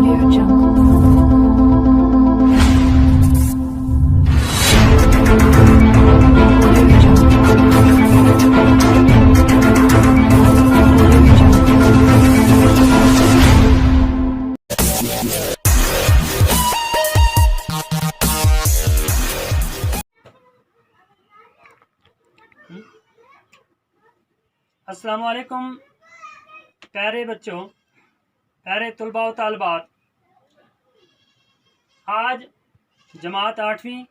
Audio Jungle. Audio अस्सलाम वालेकुम प्यारे बच्चों, प्यारे तलबा व तालिबात। आज जमात 8वीं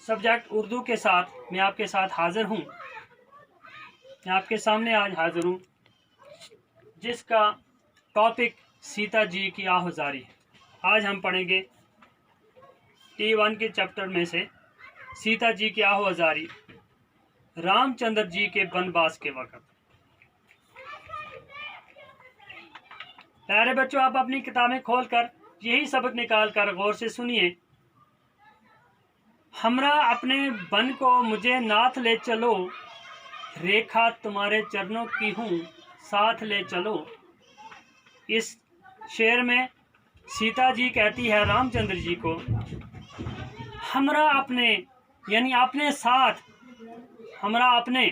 सब्जेक्ट उर्दू के साथ मैं आपके साथ हाज़िर हूँ। मैं आपके सामने आज हाज़िर हूँ जिसका टॉपिक सीता जी की आहुजारी है। आज हम पढ़ेंगे T1 के चैप्टर में से सीता जी की आहुजारी, रामचंद्र जी के वनवास के वक़्त। प्यारे बच्चों, आप अपनी किताबें खोलकर यही सबक निकाल कर गौर से सुनिए। हमरा अपने बन को मुझे नाथ ले चलो, रेखा तुम्हारे चरणों की हूँ साथ ले चलो। इस शेर में सीता जी कहती है रामचंद्र जी को, हमरा अपने यानी अपने साथ, हमरा अपने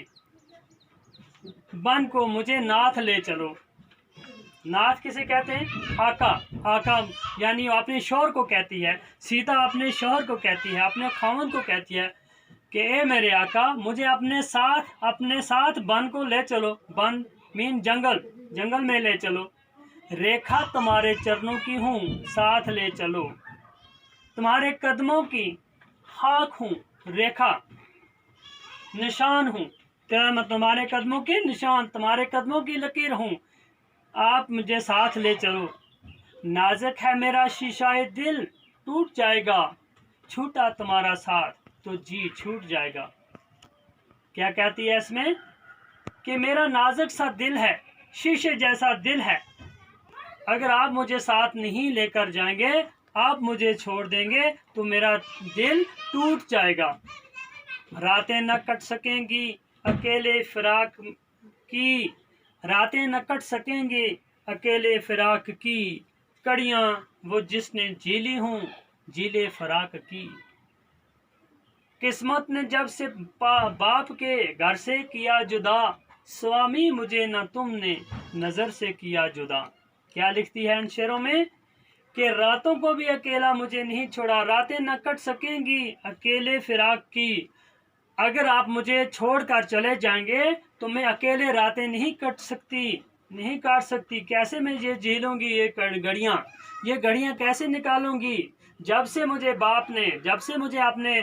बन को मुझे नाथ ले चलो। नाथ किसे कहते हैं? आका। आका यानी अपने शौहर को कहती है। सीता अपने शौहर को कहती है, अपने खावन को कहती है कि ए मेरे आका, मुझे अपने साथ बन को ले चलो। बन मीन जंगल, जंगल में ले चलो। रेखा तुम्हारे चरणों की हूँ साथ ले चलो, तुम्हारे कदमों की खाक हूँ। रेखा निशान हूँ, तुम्हारे कदमों के निशान, तुम्हारे कदमों की लकीर हूँ। आप मुझे साथ ले चलो। नाजुक है मेरा शीशाए दिल, टूट जाएगा छूटा तुम्हारा साथ तो जी छूट जाएगा। क्या कहती है इसमें कि मेरा नाजुक सा दिल है, शीशे जैसा दिल है, अगर आप मुझे साथ नहीं लेकर जाएंगे, आप मुझे छोड़ देंगे तो मेरा दिल टूट जाएगा। रातें न कट सकेंगी अकेले फिराक की, रातें न कट सकेंगे अकेले फिराक की, कड़ियाँ वो जिसने झीली हूँ झीले फराक की। किस्मत ने जब से बाप के घर से किया जुदा, स्वामी मुझे न तुमने नजर से किया जुदा। क्या लिखती है इन शेरों में कि रातों को भी अकेला मुझे नहीं छोड़ा, रातें न कट सकेंगी अकेले फिराक की, अगर आप मुझे छोड़कर चले जाएंगे तो मैं अकेले रातें नहीं काट सकती। कैसे मैं ये झेलूंगी ये घड़ियाँ कैसे निकालूंगी? जब से मुझे अपने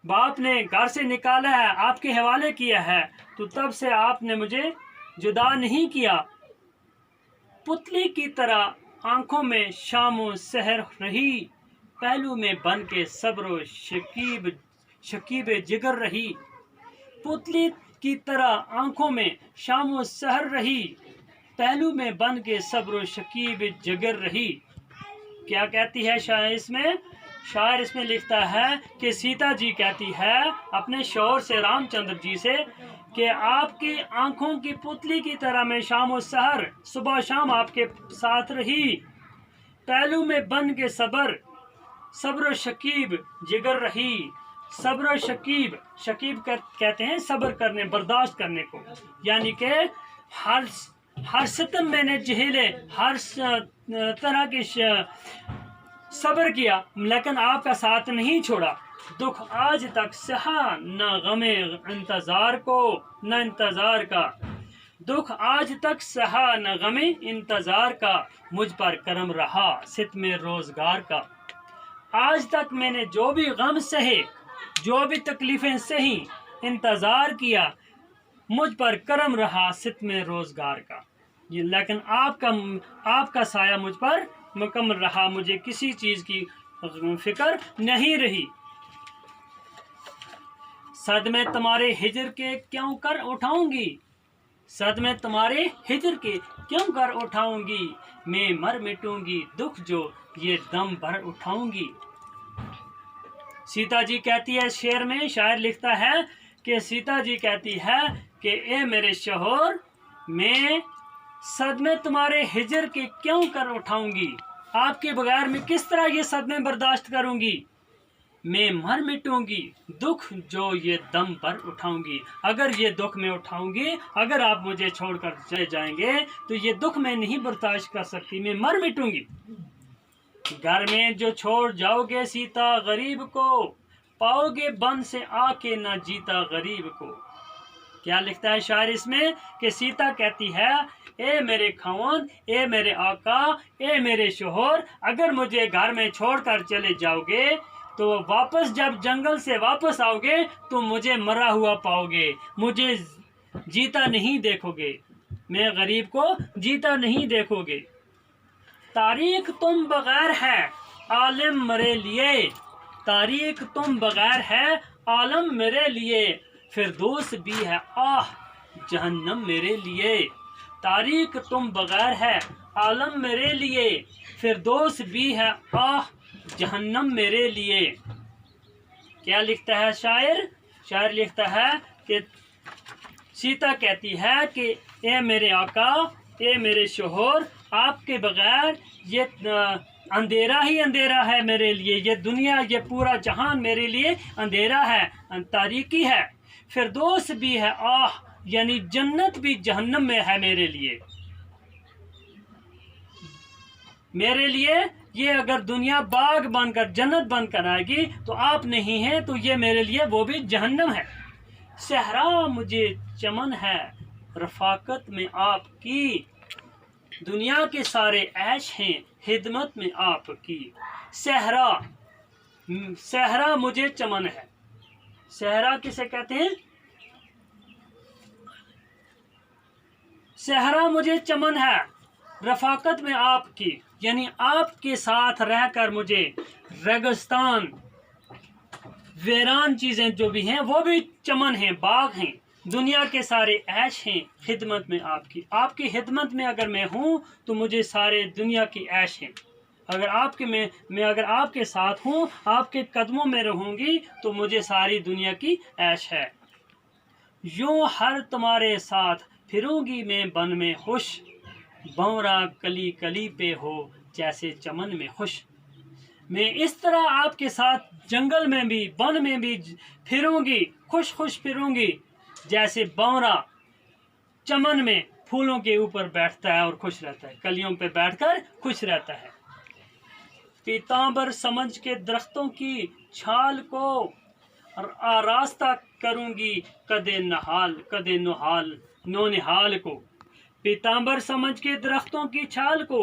बाप ने घर से निकाला है, आपके हवाले किया है, तो तब से आपने मुझे जुदा नहीं किया। पुतली की तरह आंखों में शामो सहर रही, पहलू में बन के सब्रो शकीब जिगर रही। पुतली की तरह आंखों में शामो सहर रही, पहलू में बन के सब्रो शकीब जिगर रही। क्या कहती है शायर इसमें लिखता है कि सीता जी कहती है अपने शौहर से, रामचंद्र जी से, कि आपकी आंखों की पुतली की तरह मैं शामो सहर, सुबह शाम आपके साथ रही, पहलू में बन के सब्र शकीब जिगर रही। सब्र शकीब कहते हैं सब्र करने, बर्दाश्त करने को, यानी कि हर सितम मैंने झेले, हर तरह की सब्र किया, लेकिन आपका साथ नहीं छोड़ा। दुख आज तक सहा न गमे इंतजार को, न इंतजार का, दुख आज तक सहा न गमे इंतजार का, मुझ पर करम रहा सित में रोजगार का। आज तक मैंने जो भी गम सहे, जो भी तकलीफें सही, इंतजार किया, मुझ पर करम रहा सित में रोजगार का। ये लेकिन आपका साया मुझ पर मुकम्मल रहा, मुझे किसी चीज की फिक्र नहीं रही। सदमे तुम्हारे हिजर के क्यों कर उठाऊंगी, सदमे तुम्हारे हिजर के क्यों कर उठाऊंगी, मैं मर मिटूंगी दुख जो ये दम भर उठाऊंगी। सीता जी कहती है शेर में, शायर लिखता है कि सीता जी कहती है कि ए मेरे शौहर, मैं सदमे तुम्हारे हिजर के क्यों कर उठाऊंगी, आपके बगैर मैं किस तरह ये सदमे बर्दाश्त करूंगी। मैं मर मिटूंगी दुख जो ये दम पर उठाऊंगी, अगर ये दुख मैं उठाऊंगी, अगर आप मुझे छोड़कर चले जाएंगे तो ये दुख मैं नहीं बर्दाश्त कर सकती, मैं मर मिटूंगी। घर में जो छोड़ जाओगे सीता गरीब को, पाओगे बन से आके ना जीता गरीब को। क्या लिखता है शायर इसमें कि सीता कहती है, ए मेरे खावन, ए मेरे आका, ए मेरे शोहर, अगर मुझे घर में छोड़कर चले जाओगे तो वापस जब जंगल से वापस आओगे तो मुझे मरा हुआ पाओगे, मुझे जीता नहीं देखोगे, मैं गरीब को जीता नहीं देखोगे। तारीख तुम बगैर है आलम मेरे लिए, तारीख तुम बगैर है आलम मेरे लिए, फिरदौस भी है आह जहन्नम मेरे लिए। तारीख तुम बगैर है आलम मेरे लिए, फिरदौस भी है आह जहन्नम मेरे लिए। क्या लिखता है शायर? शायर लिखता है कि सीता कहती है कि ए मेरे आका, ए मेरे शोहर, आपके बगैर ये अंधेरा ही अंधेरा है मेरे लिए, ये दुनिया, ये पूरा जहान मेरे लिए अंधेरा है, तारीकी है। फिरदौस भी है आह, यानी जन्नत भी जहन्नम में है मेरे लिए। मेरे लिए ये अगर दुनिया बाग बनकर जन्नत बनकर आएगी तो आप नहीं हैं तो ये मेरे लिए वो भी जहन्नम है। सहरा मुझे चमन है रफाकत में आपकी, दुनिया के सारे ऐश हैं खिदमत में आपकी। सहरा, सहरा मुझे चमन है। सहरा किसे कहते हैं? सहरा मुझे चमन है रफाकत में आपकी, यानी आपके साथ रहकर मुझे रेगिस्तान, वीरान चीज़ें जो भी हैं वो भी चमन हैं, बाग हैं। दुनिया के सारे ऐश हैं खिदमत में आपकी, आपकी खिदमत में अगर मैं हूँ तो मुझे सारे दुनिया की ऐश हैं। अगर आपके मैं अगर आपके साथ हूँ, आपके कदमों में रहूँगी तो मुझे सारी दुनिया की ऐश है। यूँ हर तुम्हारे साथ फिरूंगी मैं बन में खुश, भंवरा कली कली पे हो जैसे चमन में खुश। मैं इस तरह आपके साथ जंगल में भी वन में भी फिरूंगी, खुश खुश फिरूंगी, जैसे भंवरा चमन में फूलों के ऊपर बैठता है और खुश रहता है, कलियों पे बैठकर खुश रहता है। पीतांबर समझ के दरख्तों की छाल को और आरास्ता करूंगी कदे नहाल, कदे नोहाल नौनिहाल को। पीतांबर समझ के दरख्तों की छाल को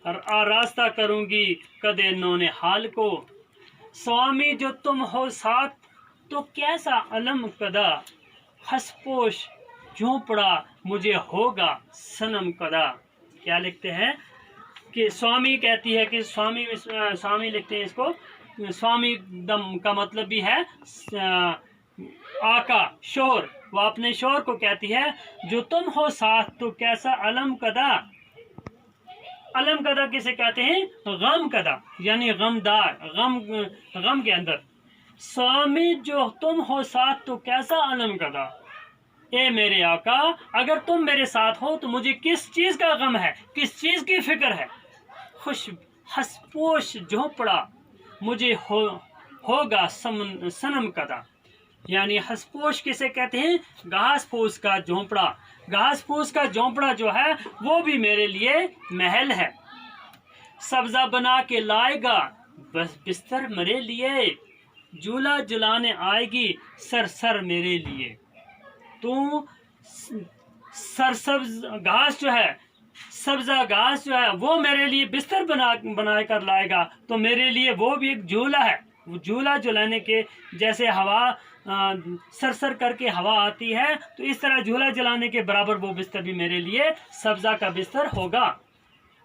और आरास्ता करूंगी कदे नौनिहाल को। स्वामी जो तुम हो साथ तो कैसा अलम कदा, हंसपोश झोंपड़ा मुझे होगा सनम कदा। क्या लिखते हैं कि स्वामी कहती है कि स्वामी लिखते हैं इसको, स्वामी दम का मतलब भी है आका, शोर। वो अपने शोर को कहती है जो तुम हो साथ तो कैसा अलम कदा। अलम कदा किसे कहते हैं? गम कदा, यानी गमदार, गम के अंदर। स्वामी जो तुम हो साथ तो कैसा अलम कदा। ए मेरे आका, अगर तुम मेरे साथ हो तो मुझे किस चीज़ का गम है, किस चीज़ की फिक्र है। खुश हंसपोश झोंपड़ा मुझे होगा सनम कदा, यानी हंसपोश किसे कहते हैं? घास फूस का झोंपड़ा। घास फूस का झोंपड़ा जो है वो भी मेरे लिए महल है। सब्जा बना के लाएगा बस बिस्तर मेरे लिए, झूला झुलाने आएगी सर सर मेरे लिए। तू सरसब्ज घास जो है, सब्जा घास जो है वो मेरे लिए बिस्तर बना कर लाएगा तो मेरे लिए वो भी एक झूला है। वो झूला झुलाने के जैसे हवा सरसर करके हवा आती है तो इस तरह झूला झुलाने के बराबर वो बिस्तर भी मेरे लिए सब्जा का बिस्तर होगा।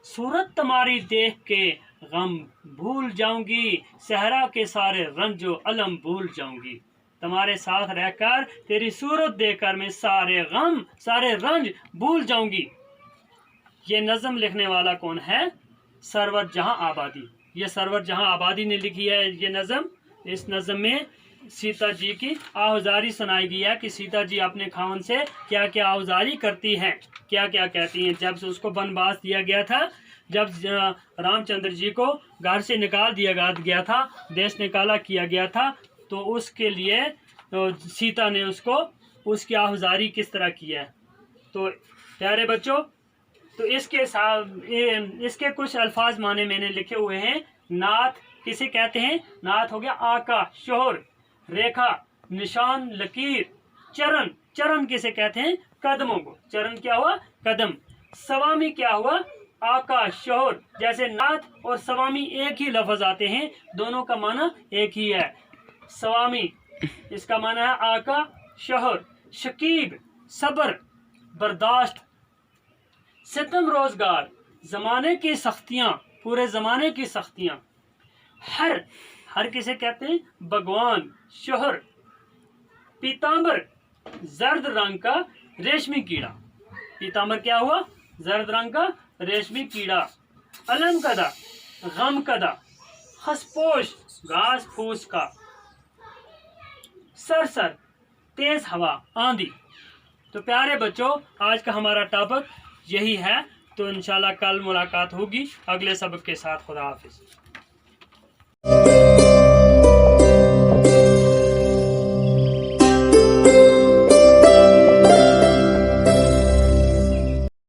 सूरत तुम्हारी देख के गम भूल जाऊंगी, सहरा के सारे रंजो अलम भूल जाऊंगी। तुम्हारे साथ रहकर तेरी सूरत देखकर मैं सारे गम सारे रंज भूल जाऊंगी। ये नज़म लिखने वाला कौन है? सरवर जहां आबादी। ये सरवर जहां आबादी ने लिखी है ये नज़म। इस नज़म में सीता जी की आहुजारी सुनाई गई है कि सीता जी अपने खावन से क्या क्या आहुजारी करती हैं, क्या क्या कहती हैं। जब से उसको वनवास दिया गया था, जब रामचंद्र जी को घर से निकाल दिया गया था, देश निकाला किया गया था, तो उसके लिए सीता ने उसको उसकी आहुजारी किस तरह किया है। तो प्यारे बच्चों, तो इसके साथ इसके कुछ अल्फाज माने मैंने लिखे हुए हैं। नाथ किसे कहते हैं? नाथ हो गया आका, शोहर, रेखा, निशान, लकीर। चरण, चरण किसे कहते हैं? कदमों को। चरण क्या हुआ? कदम। स्वामी क्या हुआ? आका, शोहर। जैसे नाथ और स्वामी एक ही लफ्ज आते हैं, दोनों का माना एक ही है। स्वामी इसका माना है आका, शोहर। शकीब सब्र, बर्दाश्त। सितम रोजगार, जमाने की सख्तियां, पूरे जमाने की सख्तियां। हर, हर किसे कहते हैं? भगवान, शोहर। पीतांबर, जर्द रंग का रेशमी कीड़ा। पीतांबर क्या हुआ? जर्द रंग का रेशमी कीड़ा। अलम कदा, गम कदा। खसपोश, घास फूस का। सरसर, तेज हवा, आंधी। तो प्यारे बच्चों, आज का हमारा टॉपिक यही है। तो इंशाल्लाह कल मुलाकात होगी अगले सबक के साथ। खुदा हाफिज।